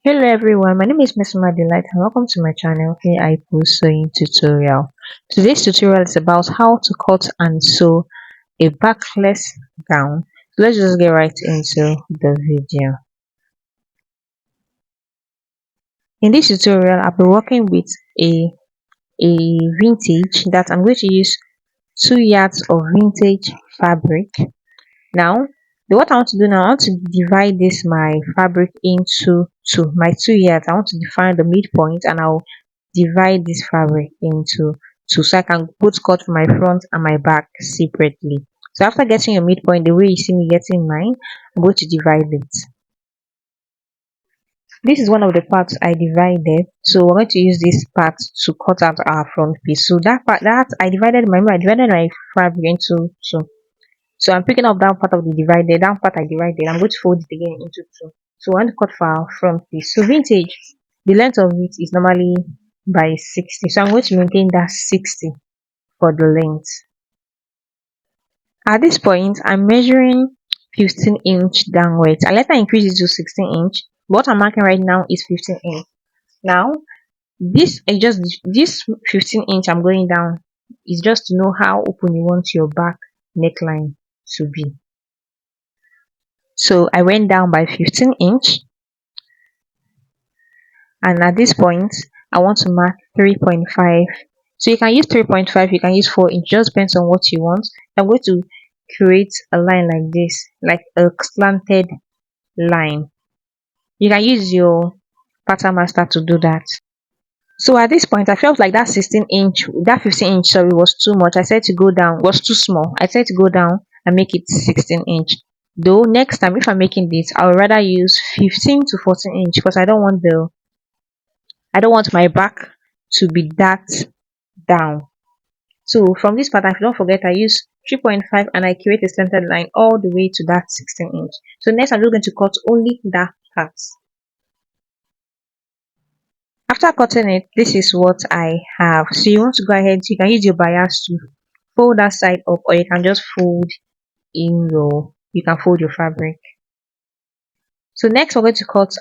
Hello everyone, my name is Miss Delight and welcome to my channel where I post sewing tutorial. Today's tutorial is about how to cut and sew a backless gown. So let's just get right into the video. In this tutorial, I'll be working with a vintage that I'm going to use 2 yards of vintage fabric. Now, what I want to do now, I want to divide this my fabric into two. My 2 yards, I want to define the midpoint and I'll divide this fabric into two so I can both cut my front and my back separately. So after getting your midpoint, the way you see me getting mine, I'm going to divide it. This is one of the parts I divided. So we're going to use this part to cut out our front piece. So that part that I divided my fabric into two. So I'm picking up that part of the divided, that part I divided, I'm going to fold it again into two. So I want to cut for our front piece. So vintage, the length of it is normally by 60. So I'm going to maintain that 60 for the length. At this point, I'm measuring 15-inch downwards. I later increase it to 16-inch. What I'm marking right now is 15-inch. Now, this 15-inch I'm going down is just to know how open you want your back neckline to be. So I went down by 15-inch, and at this point I want to mark 3.5. So you can use 3.5, you can use 4 inch, just depends on what you want. I'm going to create a line like this, like a slanted line. You can use your pattern master to do that. So at this point I felt like that 16-inch, that 15-inch, sorry, was too much. I said to go down, was too small. I said to go down and make it 16-inch. Though next time if I'm making this, I would rather use 15 to 14-inch because I don't want my back to be that down. So from this part, I don't forget I use 3.5 and I create a centered line all the way to that 16-inch. So next I'm just going to cut only that part. After cutting it, this is what I have. So you want to go ahead, you can use your bias to fold that side up, or you can just you can fold your fabric. So next we're going to cut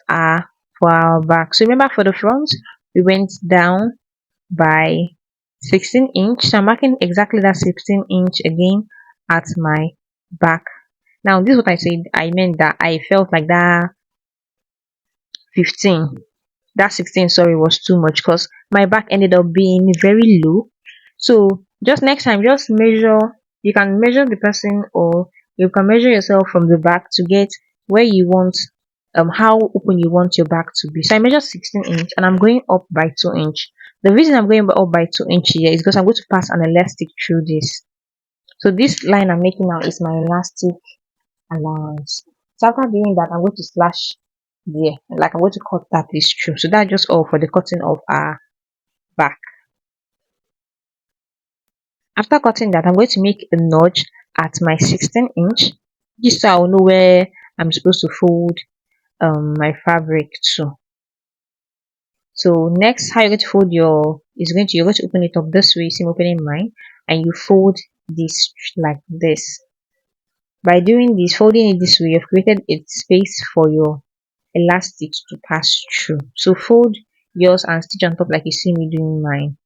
for our back. So remember for the front, we went down by 16-inch. So I'm marking exactly that 16-inch again at my back. Now this is what I said. I meant that I felt like that 15, that 16, sorry, was too much because my back ended up being very low. So just next time, just measure. You can measure the person, or you can measure yourself from the back to get where you want, how open you want your back to be. So I measured 16-inch and I'm going up by 2 inch. The reason I'm going up by 2 inch here is because I'm going to pass an elastic through this. So this line I'm making now is my elastic allowance. So after doing that, I'm going to slash there, like I'm going to cut that piece through. So that's just all for the cutting of our back. After cutting that, I'm going to make a notch at my 16-inch, just so I'll know where I'm supposed to fold my fabric to. So next, how you're going to fold you're going to open it up this way. See me opening mine, and you fold this like this. By doing this, folding it this way, you've created a space for your elastic to pass through. So fold yours and stitch on top like you see me doing mine.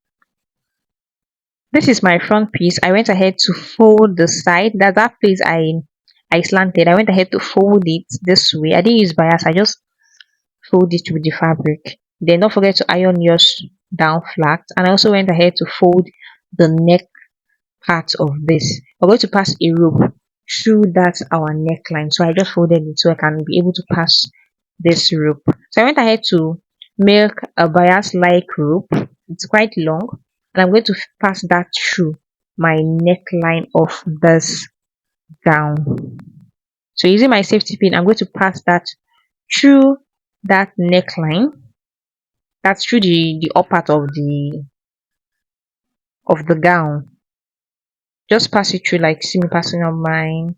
This is my front piece. I went ahead to fold the side. That place I slanted. I went ahead to fold it this way. I didn't use bias. I just fold it with the fabric. Then don't forget to iron yours down flat. And I also went ahead to fold the neck part of this. We're going to pass a rope through that our neckline. So I just folded it so I can be able to pass this rope. So I went ahead to make a bias like rope. It's quite long, and I'm going to pass that through my neckline of this gown. So using my safety pin, I'm going to pass that through that neckline. That's through the upper part of the gown. Just pass it through like see me passing on mine.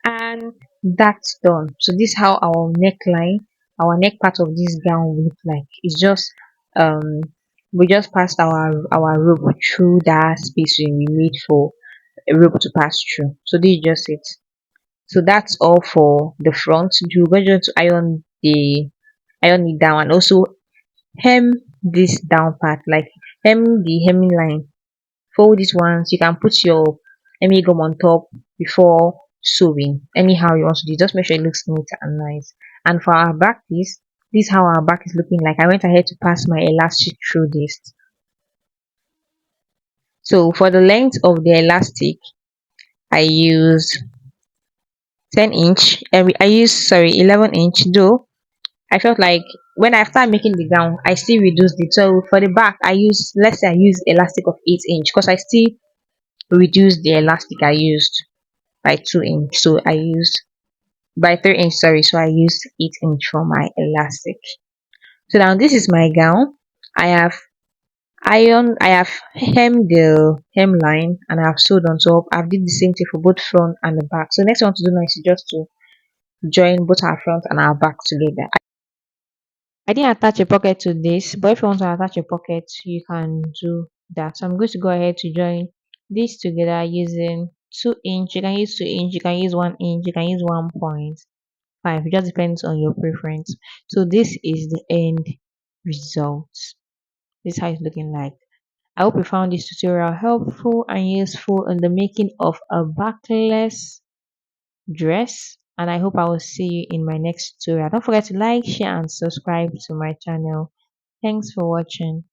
And that's done. So this is how our neckline, our neck part of this gown will look like. It's just um we just passed our rope through that space we made for a rope to pass through. So this is just it. So that's all for the front. We're going to iron it down and also hem this down part, like hem the hemming line. Fold it once. You can put your hemming gum on top before sewing. Anyhow you want to do. Just make sure it looks neat and nice. And for our back piece, this is how our back is looking like. I went ahead to pass my elastic through this. So for the length of the elastic, I use 10 inch. I use, sorry, 11 inch. Though I felt like when I started making the gown, I still reduced it. So for the back, I use, let's say I use elastic of 8 inch because I still reduced the elastic I used by 2 inch. So I used by 3 inch, sorry. So I used 8 inch for my elastic. So now this is my gown. I have I have hemmed the hemline and I have sewed on top. I've did the same thing for both front and the back. So next I want to do now is just to join both our front and our back together. I didn't attach a pocket to this, but if you want to attach a pocket, you can do that. So I'm going to go ahead to join this together using 2 inch. You can use 2 inch, you can use 1 inch, you can use 1.5. It just depends on your preference. So this is the end result. This is how it's looking like. I hope you found this tutorial helpful and useful in the making of a backless dress, and I hope I will see you in my next tutorial. Don't forget to like, share and subscribe to my channel. Thanks for watching.